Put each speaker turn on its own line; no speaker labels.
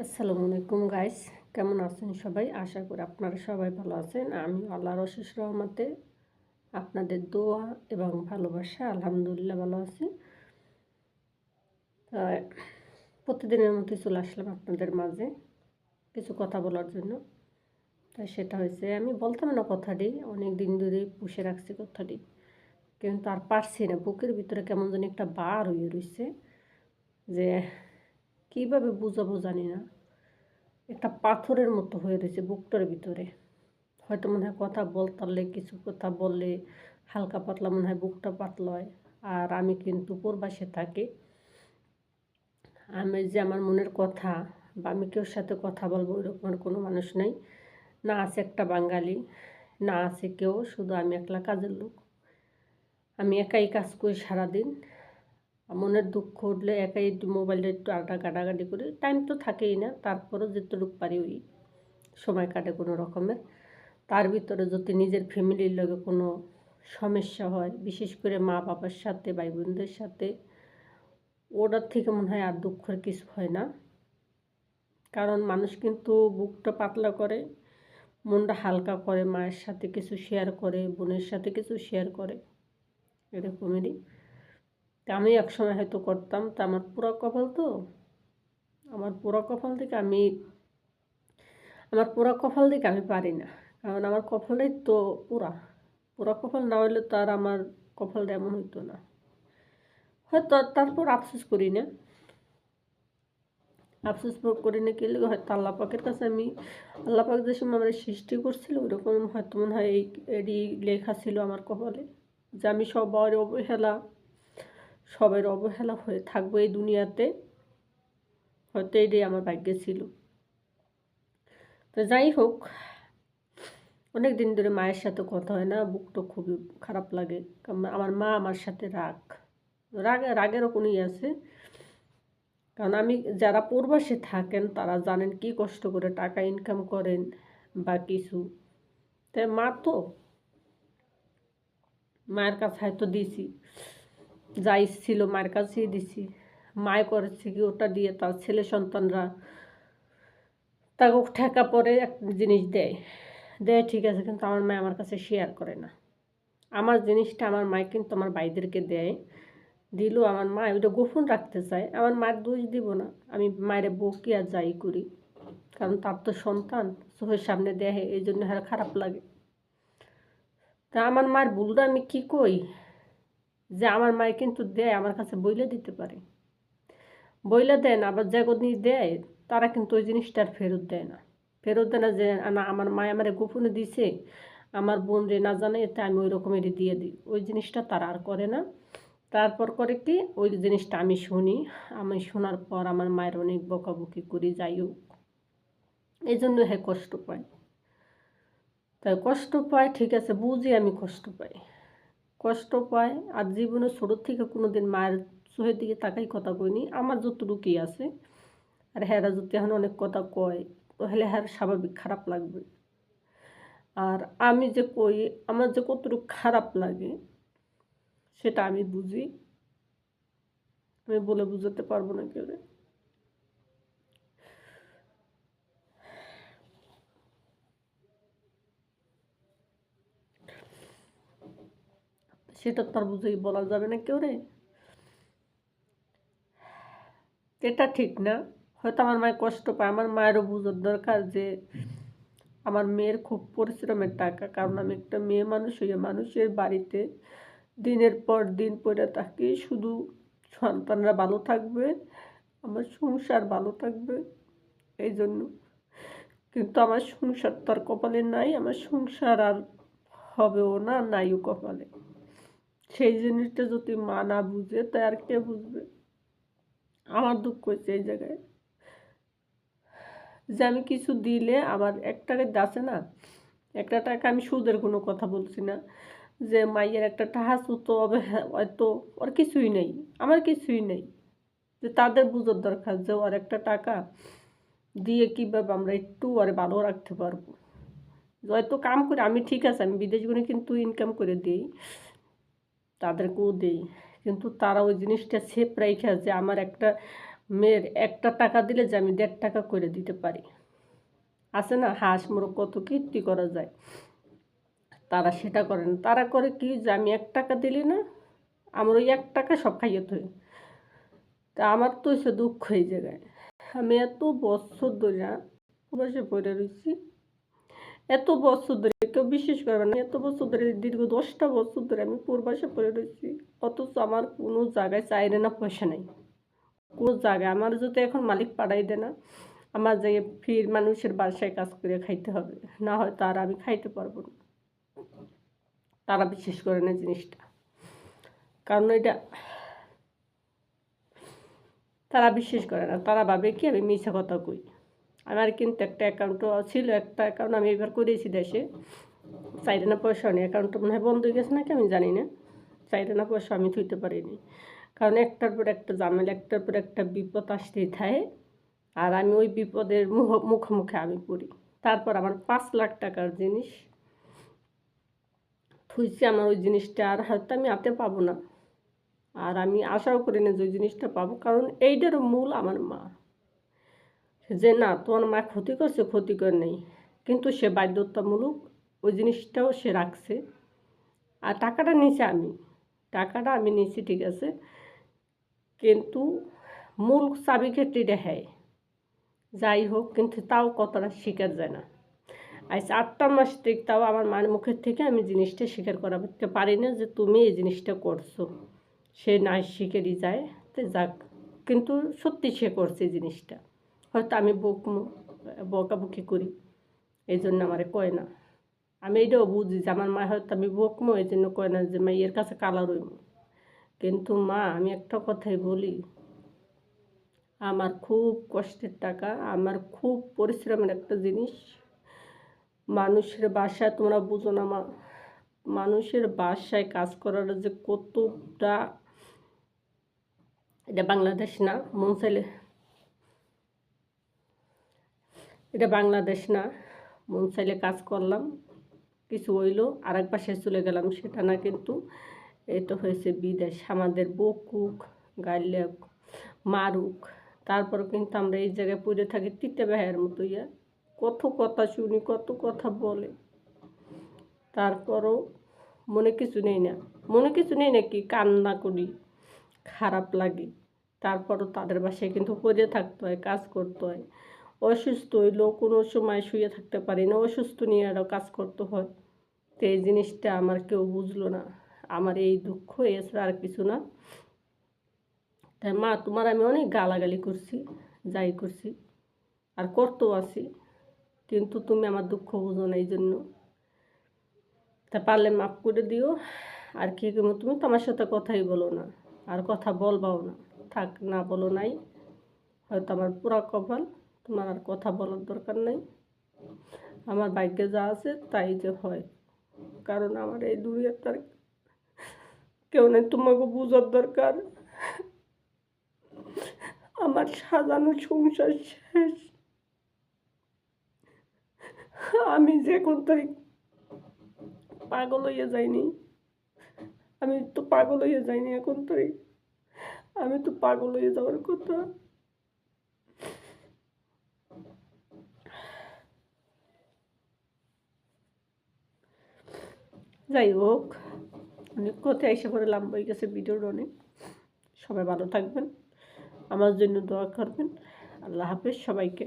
আসসালামু আলাইকুম গাইস, কেমন আছেন সবাই? আশা করি আপনারা সবাই ভালো আছেন। আমি আল্লাহর অশেষ রহমতে আপনাদের দোয়া এবং ভালোবাসা আলহামদুলিল্লাহ ভালো আছি। তাই প্রতিদিনের মতো চলে আসলাম আপনাদের মাঝে কিছু কথা বলার জন্য। তাই সেটা হয়েছে, আমি বলতাম না কথাটি, অনেক দিন ধরে পুষে রাখছি কথাটি, কিন্তু আর পারছি না। বুকের ভিতরে কেমন যেন একটা বার হয়ে রয়েছে, যে কীভাবে বুঝাবো জানি না। একটা পাথরের মতো হয়ে রয়েছে বুকটার ভিতরে। হয়তো মনে হয় কথা বলতালে, কিছু কথা বললে হালকা পাতলা মনে হয় বুকটা পাতলা হয়। আর আমি কিন্তু প্রবাসে থাকি। আমি যে আমার মনের কথা বা আমি কেউর সাথে কথা বলবো এরকম কোনো মানুষ নেই। না আছে একটা বাঙালি, না আছে কেউ, শুধু আমি একলা কাজের লোক। আমি একাই কাজ করি সারাদিন। মনের দুঃখ উঠলে একাই একটু মোবাইলে একটু ঘাটাঘাটি করি। টাইম তো থাকেই না, তারপরেও যেটুকু পারি ওই সময় কাটে কোনো রকমের। তার ভিতরে যদি নিজের ফ্যামিলির লগে কোনো সমস্যা হয়, বিশেষ করে মা বাবার সাথে, ভাই বোনদের সাথে, ওটার থেকে মনে হয় আর দুঃখের কিছু হয় না। কারণ মানুষ কিন্তু বুকটা পাতলা করে, মনটা হালকা করে, মায়ের সাথে কিছু শেয়ার করে, বোনের সাথে কিছু শেয়ার করে, এরকমেরই। তা আমি একসময় হয়তো করতাম, তা আমার পুরা কপাল তো, আমার পুরা কপাল থেকে আমি পারি না। কারণ আমার কপালেই তো পুরা পুরা কপাল না হইলে তো আর আমার কপালটা এমন হইতো না। হয়তো তারপর আফসোস করি না। আফসোস করি না কি লিগে, হয়তো আল্লাহ পাকের কাছে আমি, আল্লাহ পাক যে সময় আমার সৃষ্টি করছিল ওরকম হয়তো মনে হয় এরই লেখা ছিল আমার কপালে, যে আমি সবার অবহেলা হয়ে থাকবো এই দুনিয়াতে। হয়তো এটাই আমার ভাগ্যে ছিল। তো যাই হোক, অনেক দিন ধরে মায়ের সাথে কথা হয় না, বুকটা খুবই খারাপ লাগে। কারণ আমার মা আমার সাথে রাগেরও কোনো আছে। কারণ আমি, যারা প্রবাসে থাকেন তারা জানেন কি কষ্ট করে টাকা ইনকাম করেন বা কিছু। তাই মায়ের কাছে হয়তো দিছি, যা ছিল মায়ের কাছেই দিছি। মায়ে করেছে কি, ওটা দিয়ে তার ছেলে সন্তানরা তাকে ঠেকা পড়ে একটা জিনিস দেয় দেয় ঠিক আছে, কিন্তু আমার মায় আমার কাছে শেয়ার করে না। আমার জিনিসটা আমার মায় কিন্তু আমার ভাইদেরকে দেয়, দিলেও আমার মা ওইটা গোপন রাখতে চায়। আমার মায়ের দোষ দিব না, আমি মায়ের বকি আর যাই করি, কারণ তার তো সন্তান চোখের সামনে দেখে, এই জন্য হ্যাঁ খারাপ লাগে। তা আমার মায়ের ভুলটা আমি কী কই, যে আমার মায়ের কিন্তু দেয়, আমার কাছে বইলে দিতে পারে, বইলে দেয় না। আবার যে কদিন দেয় তারা কিন্তু ওই জিনিসটা আর ফেরত দেয় না, যে না আমার মায় আমার গোপনে দিছে, আমার বোন রে না জানে, এতে আমি ওই রকমেরই দিয়ে দিই, ওই জিনিসটা তারা আর করে না। তারপর করে কি, ওই জিনিসটা আমি শুনি, আমি শোনার পর আমার মায়ের অনেক বকাবকি করি, যাই হোক। এই জন্য হ্যাঁ কষ্ট পায়। তাই কষ্ট পায়, ঠিক আছে বুঝি, আমি কষ্ট পায়। আর জীবনে ছোটোর থেকে কোনো দিন মায়ের চোখের দিকে তাকাই কথা কইনি, আমার যতটুকুই আছে। আর হ্যাঁরা যদি এখন অনেক কথা কয় তাহলে হ্যাঁ স্বাভাবিক খারাপ লাগবে। আর আমি যে কই, আমার যে কতটুকু খারাপ লাগে সেটা আমি বুঝি, আমি বলে বুঝাতে পারবো না কেউ। সেটা তো আর বুঝেই বলা যাবে না কেউ রে, এটা ঠিক না। হয়তো আমার মায়ের কষ্ট পায়, আমার মায়েরও বুঝার দরকার যে আমার মেয়ের খুব পরিশ্রমের টাকা। কারণ আমি একটা মেয়ে মানুষ হয়ে মানুষের বাড়িতে দিনের পর দিন পড়ে থাকি, শুধু সন্তানরা ভালো থাকবে, আমার সংসার ভালো থাকবে, এই জন্য। কিন্তু আমার সংসার তো আর কপালে নাই, আমার সংসার আর হবেও না, নাইও কপালে। সেই জিনিসটা যদি মা না বুঝে তাই আর কে বুঝবে। আমার দুঃখ হচ্ছে এই জায়গায়, যে আমি কিছু দিলে আমার এক টাকা আছে না, একটা টাকা, আমি সুদের কোনো কথা বলছি না, যে মাইয়ের একটা টাকা তো হবে, হয়তো ওর কিছুই নেই, আমার কিছুই নেই, যে তাদের বুঝার দরকার যে ওর একটা টাকা দিয়ে কীভাবে আমরা একটু ওরে ভালো রাখতে পারবো। হয়তো কাম করে, আমি ঠিক আছে আমি বিদেশগুলো কিন্তু ইনকাম করে দিই, তাদেরকেও দিই, কিন্তু তারা ওই জিনিসটা সেফ রাইখা, যে আমার একটা মেয়ের একটা টাকা দিলে যে আমি 1.5 টাকা করে দিতে পারি। আছে না হাঁস মোরগ কত কীর্তি করা যায়, তারা সেটা করে না। তারা করে কি যে আমি 1 টাকা দিলি না, আমার ওই 1 টাকা সব খাইয়ে থই। তা আমার তো হইছে দুঃখ এই জায়গায়। আমি এত বছর ধরে প্রবাসে পইড়া রইছি। এত বছর ধরে কেউ বিশ্বাস করবে না, এত বছর ধরে দীর্ঘ 10টা বছর ধরে আমি প্রবাসে পড়ে রইছি। অথচ আমার কোনো জায়গায় চাইরে না পয়সা নাই। কোনো জায়গায় আমার যদি এখন মালিক পাঠাই দেয় না, আমার যেয়ে ফির মানুষের বাসায় কাজ করে খাইতে হবে। না হয়তো আর আমি খাইতে পারবো না। তারা বিশ্বাস করে না জিনিসটা। কারণ এটা তারা বিশ্বাস করে না। তারা ভাবে কি আমি মিছা কথা কই। আমার কিন্তু একটা অ্যাকাউন্টও ছিল, একটা অ্যাকাউন্ট আমি এবার করেছি দেশে। চাইরে না পয়সা নেই, অ্যাকাউন্টটা মনে হয় বন্ধ হয়ে গেছে নাকি আমি জানি না। চাইরে না পয়সা আমি থুইতে পারিনি। কারণ একটার পর একটা ঝামেলা, একটার পর একটা বিপদ আসতেই থাকে। আর আমি ওই বিপদের মুখোমুখি আমি পড়ি। তারপর আমার 5 লাখ টাকার জিনিস থুইছি, আমার ওই জিনিসটা আর হয়তো আমি হাতে পাবো না। আর আমি আশাও করি না যে ওই জিনিসটা পাবো, কারণ এইটারও মূল আমার মা। যে না তোমার মা ক্ষতি করছে, ক্ষতি করে নেই, কিন্তু সে বাধ্যতামূলক ওই জিনিসটাও সে রাখছে। আর টাকাটা নিছি আমি, টাকাটা আমি নিছি ঠিক আছে, কিন্তু মূল চাবিকাঠিটা হ্যাঁ। যাই হোক, কিন্তু তাও কথাটা স্বীকার যায় না। আজ 8টা মাস থেকে তাও আমার মায়ের মুখের থেকে আমি জিনিসটা স্বীকার করাতে পারি না যে তুমি এই জিনিসটা করছো। সে না স্বীকারই যায়, তো যাক, কিন্তু সত্যি সে করছে জিনিসটা। হয়তো আমি বকাবকি করি, এই জন্য আমারে কয় না। আমি এটাও বুঝি যে আমার মা হয়তো আমি বকমো, এই জন্য কয় না যে মাইয়ের কাছে কালা রইম। কিন্তু মা, আমি একটা কথাই বলি, আমার খুব কষ্টের টাকা, আমার খুব পরিশ্রমের একটা জিনিস। মানুষের বাসায় তোমরা বুঝো না মা, মানুষের বাসায় কাজ করার যে কতটা, এটা বাংলাদেশ না, মন চাইলে এটা বাংলাদেশ না, মন চাইলে কাজ করলাম, কিছু হইলো আর এক বাসায় চলে গেলাম, সেটা না। কিন্তু এটা হয়েছে বিদেশ। আমাদের বকুক, গাইলেক, মারুক, তারপরও কিন্তু আমরা এই জায়গায় পড়ে থাকি তিতে ভাইয়ের মতো। কত কথা শুনি, কত কথা বলে, তারপরও মনে কিছু নেই না। মনে কিছু নেই নাকি, কান্না করি, খারাপ লাগে। তারপরও তাদের বাসায় কিন্তু পড়ে থাকতে হয়, কাজ করতে হয়। অসুস্থ হইলেও কোনো সময় শুয়ে থাকতে পারি না, অসুস্থ নিয়ে আরও কাজ করতে হয়। তো এই জিনিসটা আমার কেউ বুঝলো না। আমার এই দুঃখ, এছাড়া আর কিছু না। তাই মা, তোমার আমি অনেক গালাগালি করছি, যাই করছি আর করতেও আছি, কিন্তু তুমি আমার দুঃখ বুঝো না, এই জন্য। তা পারলে মাফ করে দিও। আর কি করবো, তুমি তো আমার সাথে কথাই বলো না, আর কথা বলবাও না। থাক, না বলো নাই, হয়তো আমার পুরা কপাল, তোমার আর কথা বলার দরকার নাই। আমার ভাগ্যে যা আছে তাই যে হয়, কারণ আমার এই দুনিয়ার তার কেউ নেই, তোমাকে বুঝার দরকার। আমার সাজানো সংসার শেষ। আমি যে কোন তারিখ পাগল হইয়া যাইনি, আমি তো পাগল হইয়া যাইনি এখন তারিখ, আমি তো পাগল হয়ে যাওয়ার কথা। যাই হোক, অনেক কথায় এসে পরে লম্বা হয়ে গেছে ভিডিওর অনেক। সবাই ভালো থাকবেন, আমার জন্য দোয়া করবেন। আল্লাহ হাফেজ সবাইকে।